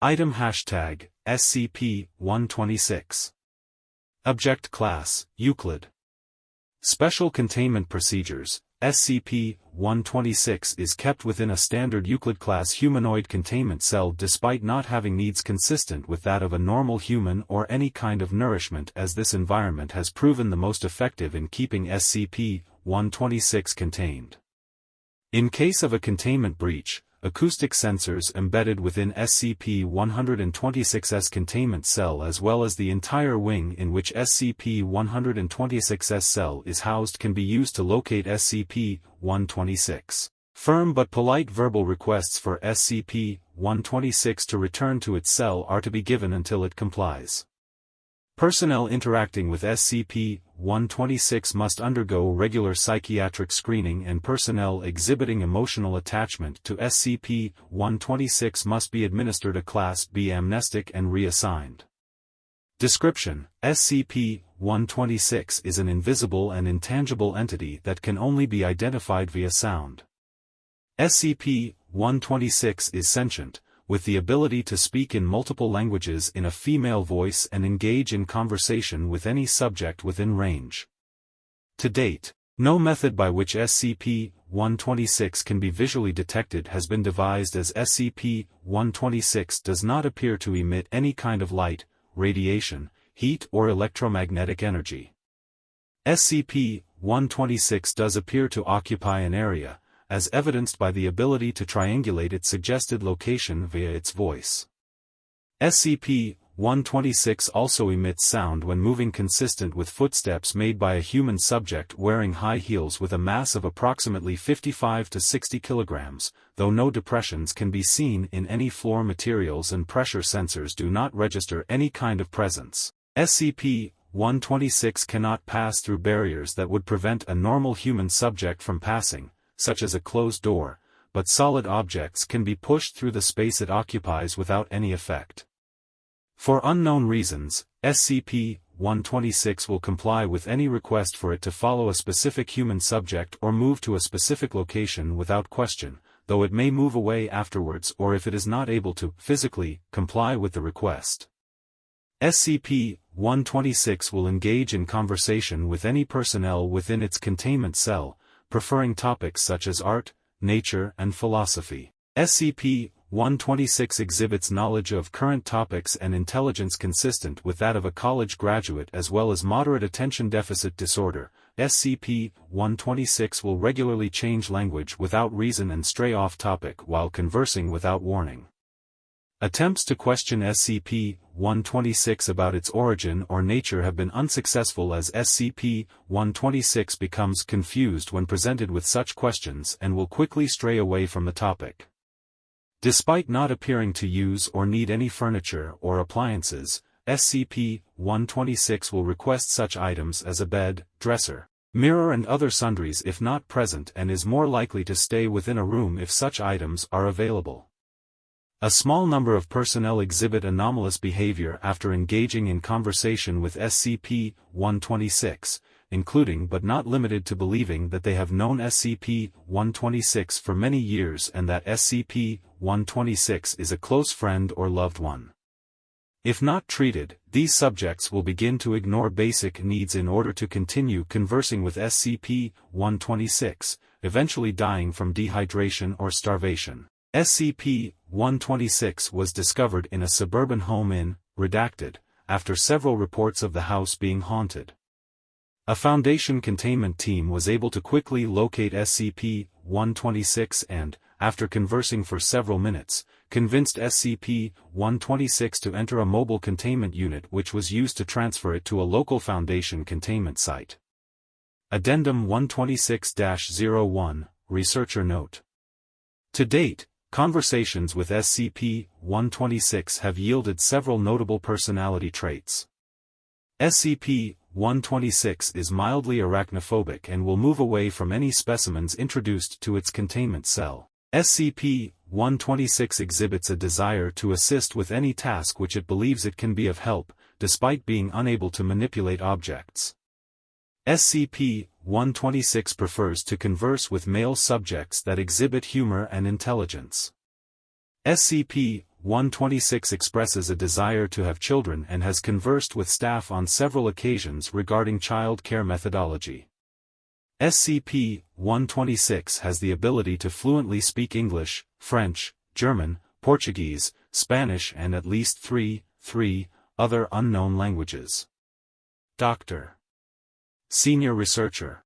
Item hashtag, SCP-126. Object Class, Euclid. Special Containment Procedures. SCP-126 is kept within a standard Euclid-class humanoid containment cell despite not having needs consistent with that of a normal human or any kind of nourishment, as this environment has proven the most effective in keeping SCP-126 contained. In case of a containment breach, acoustic sensors embedded within SCP-126's containment cell as well as the entire wing in which SCP-126's cell is housed can be used to locate SCP-126. Firm but polite verbal requests for SCP-126 to return to its cell are to be given until it complies. Personnel interacting with SCP-126 must undergo regular psychiatric screening, and personnel exhibiting emotional attachment to SCP-126 must be administered a Class B amnestic and reassigned. Description: SCP-126 is an invisible and intangible entity that can only be identified via sound. SCP-126 is sentient, with the ability to speak in multiple languages in a female voice and engage in conversation with any subject within range. To date, no method by which SCP-126 can be visually detected has been devised, as SCP-126 does not appear to emit any kind of light, radiation, heat or electromagnetic energy. SCP-126 does appear to occupy an area, as evidenced by the ability to triangulate its suggested location via its voice. SCP-126 also emits sound when moving, consistent with footsteps made by a human subject wearing high heels with a mass of approximately 55 to 60 kilograms, though no depressions can be seen in any floor materials and pressure sensors do not register any kind of presence. SCP-126 cannot pass through barriers that would prevent a normal human subject from passing, such as a closed door, but solid objects can be pushed through the space it occupies without any effect. For unknown reasons, SCP-126 will comply with any request for it to follow a specific human subject or move to a specific location without question, though it may move away afterwards or if it is not able to physically comply with the request. SCP-126 will engage in conversation with any personnel within its containment cell, preferring topics such as art, nature and philosophy. SCP-126 exhibits knowledge of current topics and intelligence consistent with that of a college graduate, as well as moderate attention deficit disorder. SCP-126 will regularly change language without reason and stray off topic while conversing without warning. Attempts to question SCP-126 about its origin or nature have been unsuccessful, as SCP-126 becomes confused when presented with such questions and will quickly stray away from the topic. Despite not appearing to use or need any furniture or appliances, SCP-126 will request such items as a bed, dresser, mirror and other sundries if not present, and is more likely to stay within a room if such items are available. A small number of personnel exhibit anomalous behavior after engaging in conversation with SCP-126, including but not limited to believing that they have known SCP-126 for many years and that SCP-126 is a close friend or loved one. If not treated, these subjects will begin to ignore basic needs in order to continue conversing with SCP-126, eventually dying from dehydration or starvation. SCP-126 was discovered in a suburban home in Redacted, after several reports of the house being haunted. A Foundation containment team was able to quickly locate SCP-126 and, after conversing for several minutes, convinced SCP-126 to enter a mobile containment unit, which was used to transfer it to a local Foundation containment site. Addendum 126-01, Researcher Note. To date, conversations with SCP-126 have yielded several notable personality traits. SCP-126 is mildly arachnophobic and will move away from any specimens introduced to its containment cell. SCP-126 exhibits a desire to assist with any task which it believes it can be of help, despite being unable to manipulate objects. SCP-126 prefers to converse with male subjects that exhibit humor and intelligence. SCP-126 SCP-126 expresses a desire to have children and has conversed with staff on several occasions regarding child care methodology. SCP-126 has the ability to fluently speak English, French, German, Portuguese, Spanish and at least three other unknown languages. Dr. Senior Researcher